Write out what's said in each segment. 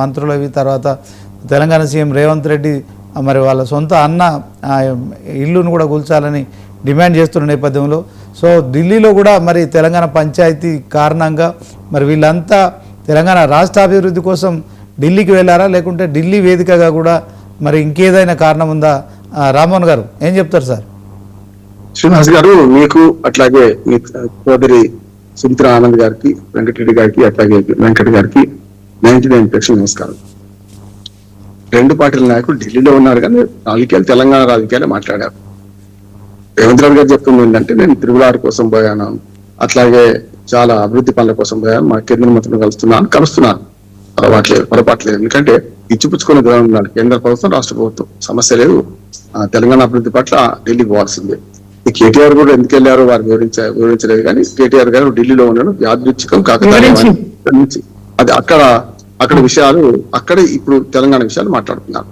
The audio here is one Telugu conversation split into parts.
మంత్రులు అవి తర్వాత తెలంగాణ సీఎం రేవంత్ రెడ్డి మరి వాళ్ళ సొంత అన్న ఇల్లును కూడా కూల్చాలని డిమాండ్ చేస్తున్న నేపథ్యంలో సో ఢిల్లీలో కూడా మరి తెలంగాణ పంచాయతీ కారణంగా మరి వీళ్ళంతా తెలంగాణ రాష్ట్ర అభివృద్ధి కోసం ఢిల్లీకి వెళ్ళారా లేకుంటే ఢిల్లీ వేదికగా కూడా మరి ఇంకేదైనా కారణం ఉందా? రామ్మోహన్ గారు ఏం చెప్తారు సార్? శ్రీనివాస్ గారు, మీకు అట్లాగే మీ సోదరి సుమిత్రా ఆనంద్ గారికి, వెంకటరెడ్డి గారికి, అట్లాగే వెంకట గారికి 99 నమస్కారం. రెండు పార్టీల నాయకులు ఢిల్లీలో ఉన్నారు కానీ రాజకీయాలు తెలంగాణ రాజకీయాలు మాట్లాడారు. రేవంత్ రెడ్డి గారు చెప్తుంది ఏంటంటే నేను తిరుగులారు కోసం పోయాను, అట్లాగే చాలా అభివృద్ధి పనుల కోసం పోయాను, మా కేంద్ర మంత్రులు కలుస్తున్నాను. పొరపాట్లేదు. ఎందుకంటే ఇచ్చిపుచ్చుకునే దూరం ఉన్నారు కేంద్ర ప్రభుత్వం, రాష్ట్ర ప్రభుత్వం. సమస్య లేదు. తెలంగాణ అభివృద్ధి పట్ల ఢిల్లీకి పోవాల్సిందే. కేటీఆర్ కూడా ఎందుకు వెళ్ళారో వారు వివరించలేదు కానీ కేటీఆర్ గారు ఢిల్లీలో ఉన్నాడు. యాదృచ్ఛికం కాకపోతే అది అక్కడ విషయాలు అక్కడే ఇప్పుడు తెలంగాణ విషయాలు మాట్లాడుతున్నారు.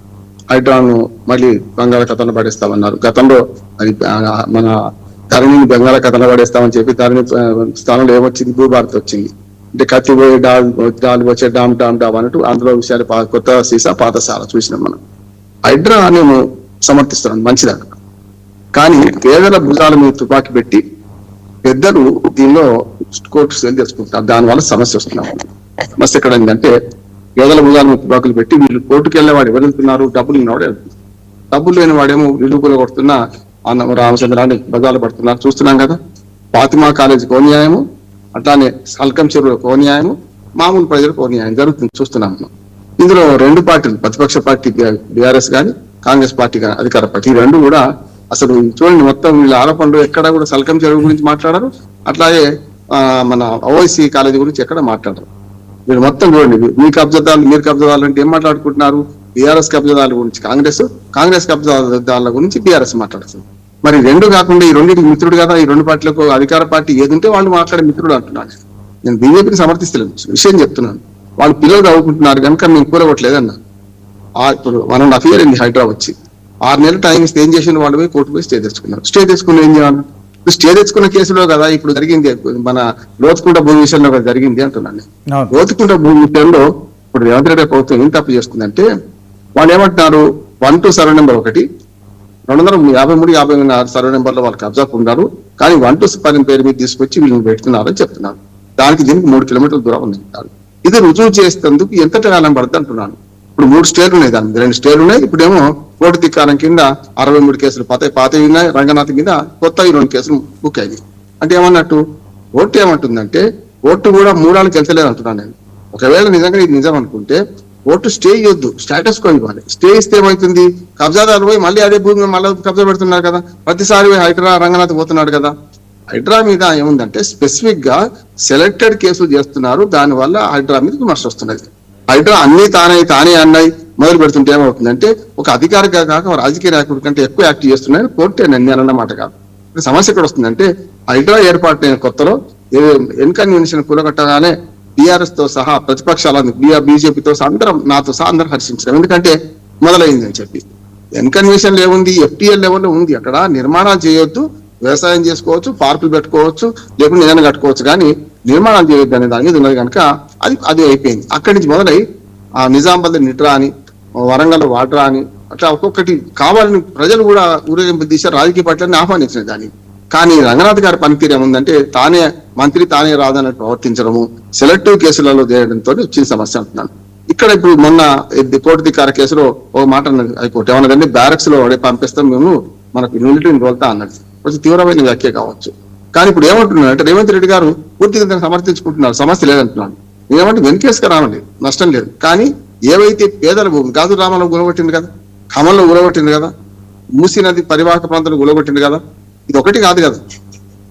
హైడ్రాను మళ్ళీ బంగాళాఖాతంలో పడేస్తామన్నారు. గతంలో అది మన ధరణిని బంగాళాఖాతంలో పడేస్తామని చెప్పి ధరణి స్థానంలో ఏమొచ్చింది? భూభారత్ వచ్చింది. అంటే కత్తి పోయి డాల్ వచ్చే డామ్ అన్నట్టు అందులో విషయాలు కొత్త సీసా పాత సారా చూసినాం మనం. హైడ్రా నేను సమర్థిస్తున్నాను, మంచిదా. కానీ పేదల భుజాల మీద తుపాకీ పెట్టి పెద్దలు దీనిలో కోర్టు సెల్ తెచ్చుకుంటారు. దానివల్ల సమస్య వస్తున్నాం. సమస్య ఎక్కడ ఏంటంటే పేదల భుజాల మీద తుపాకులు పెట్టి వీళ్ళు కోర్టుకు వెళ్ళేవాడు ఎవరు వెళ్తున్నారు? డబ్బులు ఉన్నవాడు వెళ్తున్నారు. డబ్బులు లేని వాడేమో నిలుపులు కొడుతున్నా రామచంద్రాన్ని బజార్లు పడుతున్నారు చూస్తున్నాం కదా. ఫాతిమా కాలేజీకి ఓ న్యాయము, అట్లానే సల్కం చెరువులకు ఓ న్యాయము, మామూలు ప్రజలకు ఓ న్యాయం జరుగుతుంది చూస్తున్నాం మనం. ఇందులో రెండు పార్టీలు, ప్రతిపక్ష పార్టీ బీఆర్ఎస్ కానీ కాంగ్రెస్ పార్టీ కానీ అధికార పార్టీ, ఈ రెండు కూడా అసలు చూడండి మొత్తం వీళ్ళ ఆరోపణలు ఎక్కడ కూడా సల్కం చెరువు గురించి మాట్లాడారు, అట్లాగే మన ఓవైసీ కాలేజీ గురించి ఎక్కడ మాట్లాడరు. వీళ్ళు మొత్తం చూడండి, మీ కబ్జాదారులు మీరు కబ్జాదారులు అంటే ఏం మాట్లాడుకుంటున్నారు? బీఆర్ఎస్ కబ్జాదారుల గురించి కాంగ్రెస్ కబ్జాదారుల గురించి బీఆర్ఎస్ మాట్లాడుతుంది. మరి రెండు కాకుండా ఈ రెండింటికి మిత్రుడు కదా. ఈ రెండు పార్టీలకు అధికార పార్టీ ఏది ఉంటే వాళ్ళు మాట్లాడే మిత్రుడు అంటున్నాను. నేను బీజేపీకి సమర్థిస్తలేను, విషయం చెప్తున్నాను. వాళ్ళు పిల్లలు చదువుకుంటున్నారు కనుక మేము కూరగొట్టలేదన్నా. ఇప్పుడు 1.5 year అయింది హైడ్రా వచ్చి. 6 నెలలు టైం ఇస్తే ఏం చేసిన వాళ్ళు పోయి కోర్టు పోయి స్టే తెచ్చుకున్నారు. స్టే తెచ్చుకుని ఏం చేయాలి? స్టే తెచ్చుకున్న కేసులో కదా ఇప్పుడు జరిగింది, మన లోతుకుంట భూమి విషయంలో కదా జరిగింది అంటున్నాను. లోతుకుంట భూమి విషయంలో ఇప్పుడు రేవంత్ రెడ్డి ప్రభుత్వం ఏం తప్పు చేస్తుందంటే వాళ్ళు ఏమంటున్నారు? 1 సర్వే నెంబర్ 1 253, 56 సర్వే నెంబర్లో వాళ్ళు కబ్జాకు ఉన్నారు కానీ 1 పేరు మీద తీసుకొచ్చి వీళ్ళని పెడుతున్నారని చెప్తున్నారు. దానికి దీనికి 3 kilometers దూరం ఉంది. ఇది రుజువు చేసేందుకు ఎంత కాలం పడుతుంది అంటున్నాను. ఇప్పుడు 3 స్టేలు ఉన్నాయి, దానికి 2 స్టేలు ఉన్నాయి. ఇప్పుడేమో కోర్టు ధిక్కారం కింద 63 కేసులు పాతవి ఉన్నాయి. రంగనాథ్ కింద కొత్త 2 కేసులు బుక్ అయింది. అంటే ఏమన్నట్టు కోర్టు ఏమంటుందంటే కోర్టు కూడా 3 ఏళ్ళకి వెళ్తలేదు అంటున్నాను నేను. ఒకవేళ నిజంగా ఇది నిజం అనుకుంటే కోర్టు స్టే ఇవ్వద్దు, స్టేటస్ కో ఇవ్వాలి. స్టే ఇస్తే ఏమవుతుంది? కబ్జాదారు పోయి మళ్ళీ అదే భూమి మళ్ళీ కబ్జా పెడుతున్నారు కదా. ప్రతిసారి హైడ్రా రంగనాథ్ పోతున్నాడు కదా. హైడ్రా మీద ఏముందంటే స్పెసిఫిక్ గా సెలెక్టెడ్ కేసులు చేస్తున్నారు, దానివల్ల హైడ్రా మీద విమర్శ వస్తున్నది. హైడ్రా అన్ని తానే అన్నాయి మొదలు పెడుతుంటే ఏమవుతుందంటే ఒక అధికారిగా కాక రాజకీయ నాయకుడి కంటే ఎక్కువ యాక్ట్ చేస్తున్నాయని కోర్టే అన్నమాట కాదు. సమస్య ఎక్కడ వస్తుందంటే హైడ్రా ఏర్పాటైన కొత్తలో ఎన్కన్వెన్షన్ కూలగట్టగానే బీఆర్ఎస్ తో సహా ప్రతిపక్షాలను బీజేపీతో నాతో సహా అందరూ హర్షించారు. ఎందుకంటే మొదలైంది అని చెప్పి. ఎన్కన్వెన్షన్ ఏముంది? FTL లెవెల్లో ఉంది. అక్కడ నిర్మాణాలు చేయొద్దు, వ్యవసాయం చేసుకోవచ్చు, పార్కులు పెట్టుకోవచ్చు, లేకుంటే ఏదైనా కట్టుకోవచ్చు, కానీ నిర్మాణాలు చేయొద్దు అనే దాని మీద ఉన్నది కనుక అది అయిపోయింది. అక్కడి నుంచి మొదలై నిజామాబాద్ నిట్రా అని, వరంగల్ వాటర్ అని, అట్లా ఒక్కొక్కటి కావాలని ప్రజలు కూడా ఊరేగింపు తీశారు, రాజకీయ పార్టీలను ఆహ్వానించిన దాన్ని. కానీ రంగనాథ్ గారి పనితీరు ఏముందంటే తానే మంత్రి తానే రాదన్నట్టు ప్రవర్తించడము, సెలెక్టివ్ కేసులలో చేయడంతో వచ్చిన సమస్య అంటున్నాను. ఇక్కడ ఇప్పుడు మొన్న కోర్టు ధిక్కార కేసులో ఒక మాట అన్నది హైకోర్టు, ఏమన్నదంటే బ్యారక్స్ లో పంపిస్తాం మేము, మనకు యూనిటీని తోలుతా అన్నది. కొంచెం తీవ్రమైన వ్యాఖ్య కావచ్చు. కానీ ఇప్పుడు ఏమంటున్నారు అంటే రేవంత్ రెడ్డి గారు పూర్తిగా దాన్ని సమర్థించుకుంటున్నారు, సమస్య లేదంటున్నాను. నేనేమంటే వెనుకేసుకు రానండి, నష్టం లేదు. కానీ ఏవైతే పేదల భూమి గాజు రామంలో గులగొట్టింది కదా, ఖమ్మంలో గులగొట్టింది కదా, మూసీ నది పరివాహక ప్రాంతంలో గులగొట్టింది కదా, ఇది ఒకటి కాదు కదా.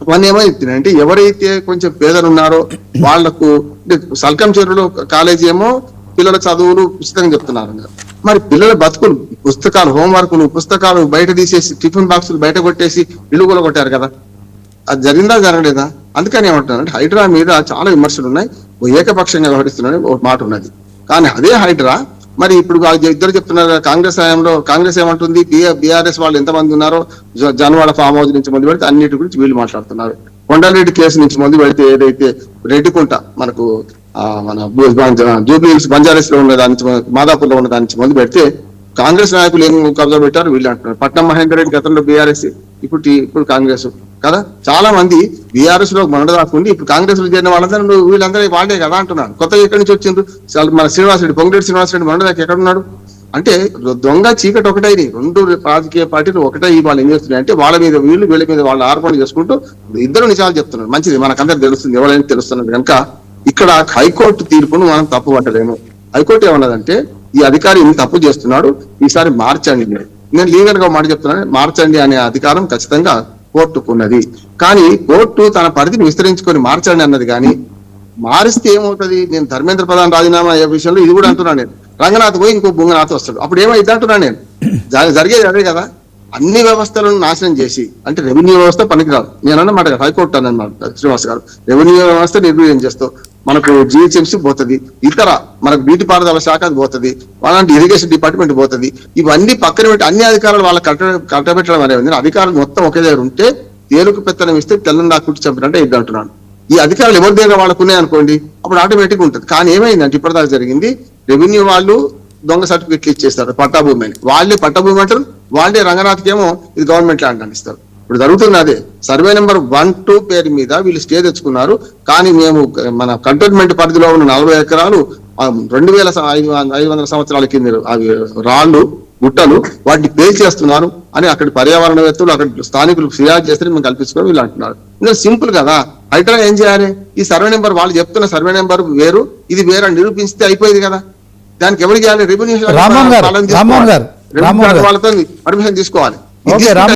అవన్నీ ఏమైతున్నాయంటే ఎవరైతే కొంచెం పేదలు ఉన్నారో వాళ్లకు సల్కం చెరువులో కాలేజీ ఏమో పిల్లల చదువులు పుస్తకం చెప్తున్నారు. మరి పిల్లల బతుకులు, పుస్తకాలు, హోంవర్క్లు, పుస్తకాలు బయట తీసేసి టిఫిన్ బాక్సులు బయట కొట్టేసి ఇల్లు కూడా కొట్టారు కదా. అది జరిగిందా జరగలేదా? అందుకని ఏమంటున్నారంటే హైడ్రా మీద చాలా విమర్శలు ఉన్నాయి, ఏకపక్షంగా వ్యవహరిస్తున్నారని ఒక మాట ఉన్నది. కానీ అదే హైడ్రా మరి ఇప్పుడు ఇద్దరు చెప్తున్నారు కాంగ్రెస్ హయాంలో కాంగ్రెస్ ఏమంటుంది, బీఆర్ఎస్ వాళ్ళు ఎంతమంది ఉన్నారో జనవాడ ఫామ్ హౌస్ నుంచి మొదలు పెడితే అన్నిటి గురించి వీళ్ళు మాట్లాడుతున్నారు. కొండలరెడ్డి కేసు నుంచి మొదలు పెడితే ఏదైతే రెడ్డికుంట మనకు మన జూబ్లీ హిల్స్ బంజారాస్ లో ఉన్న దాని నుంచి మాదాపూర్ లో ఉన్న దాని నుంచి మొదలు పెడితే కాంగ్రెస్ నాయకులు ఏం కబ్జా పెట్టారు వీళ్ళు అంటున్నారు. పట్నం మహేందర్ రెడ్డి గతంలో బీఆర్ఎస్, ఇప్పుడు కాంగ్రెస్ కదా. చాలా మంది బీఆర్ఎస్ లో మొన్నదాకుండి ఇప్పుడు కాంగ్రెస్ లో చేరిన వాళ్ళందరూ వీళ్ళందరూ వాళ్ళే కదా అంటున్నారు. కొత్తగా ఎక్కడి నుంచి వచ్చిండ్రు? మన శ్రీనివాసరెడ్డి, పొంగిరెడ్డి శ్రీనివాసరెడ్డి మొన్నదాకా ఎక్కడ ఉన్నాడు? అంటే దొంగ చీకటి ఒకటైంది. రెండు రాజకీయ పార్టీలు ఒకటే వాళ్ళు ఏం చేస్తున్నాయి అంటే వాళ్ళ మీద వీళ్ళు, వీళ్ళ మీద వాళ్ళు ఆరోపణ చేసుకుంటూ ఇద్దరు నిజాలు చెప్తున్నారు. మంచిది, మనకందరూ తెలుస్తుంది, ఎవరైనా తెలుస్తున్నది కనుక ఇక్కడ హైకోర్టు తీర్పును మనం తప్పు పట్టలేము. హైకోర్టు ఏమన్నదంటే ఈ అధికారి ఇన్ని తప్పు చేస్తున్నాడు, ఈసారి మార్చండి. నేను లీగల్ గా మాట చెప్తున్నాను, మార్చండి అనే అధికారం ఖచ్చితంగా కోర్టుకున్నది. కానీ కోర్టు తన పరిధిని విస్తరించుకొని మార్చండి అన్నది. కానీ మారిస్తే ఏమవుతుంది? నేను ధర్మేంద్ర ప్రధాన్ రాజీనామా అయ్యే విషయంలో ఇది కూడా అంటున్నాను. నేను రంగనాథ్ పోయి ఇంకో బుంగనాథ్ వస్తాడు, అప్పుడు ఏమైంది అంటున్నాను నేను. జరిగేది అదే కదా. అన్ని వ్యవస్థలను నాశనం చేసి, అంటే రెవెన్యూ వ్యవస్థ పనికిరాదు నేను అన్నమాట. హైకోర్టు అన్నమాట శ్రీనివాస్ గారు, రెవెన్యూ వ్యవస్థ నిర్వీర్యం చేస్తూ మనకు జిహెచ్ఎంసీ పోతుంది, ఇతర మనకు నీటిపారుదల శాఖ పోతుంది, అలాంటి ఇరిగేషన్ డిపార్ట్మెంట్ పోతుంది. ఇవన్నీ పక్కన పెట్టి అన్ని అధికారులు వాళ్ళకి కట్టబెట్టడం అనేది అధికారులు మొత్తం ఒకే దగ్గర ఉంటే తేలుకు పెత్తనం ఇస్తే తెల్లని నాకు కుట్టి చంపినట్టే ఇది అంటున్నాను. ఈ అధికారులు ఎవరి దగ్గర వాళ్ళకున్నాయి అనుకోండి, అప్పుడు ఆటోమేటిక్ ఉంటుంది. కానీ ఏమైందంటే ఇప్పటిదాకా జరిగింది, రెవెన్యూ వాళ్ళు దొంగ సర్టిఫికెట్లు ఇచ్చేస్తారు పట్టాభూమి అని. వాళ్ళే పట్టాభూమి అంటారు, వాళ్ళే రంగనాథ్కి ఏమో ఇది గవర్నమెంట్ ల్యాండ్ అని ఇస్తారు. ఇప్పుడు జరుగుతుంది అదే. సర్వే నెంబర్ 1-2 పేరు మీద వీళ్ళు స్టే తెచ్చుకున్నారు. కానీ మేము మన కంటోన్మెంట్ పరిధిలో ఉన్న 40 ఎకరాలు 2500 సంవత్సరాల కింద అవి రాళ్ళు గుట్టలు వాటిని పే చేస్తున్నారు అని అక్కడ పర్యావరణవేత్తలు అక్కడ స్థానికులు ఫిర్యాదు చేస్తే మేము కల్పించుకోవడం వీళ్ళు అంటున్నారు. ఇంకా సింపుల్ కదా. హైడ్రా ఏం చేయాలి? ఈ సర్వే నెంబర్ వాళ్ళు చెప్తున్న సర్వే నెంబర్ వేరు ఇది వేరు నిరూపిస్తే అయిపోయింది కదా. దానికి ఎవరు చేయాలి? రెవెన్యూ వాళ్ళతో పర్మిషన్ తీసుకోవాలి.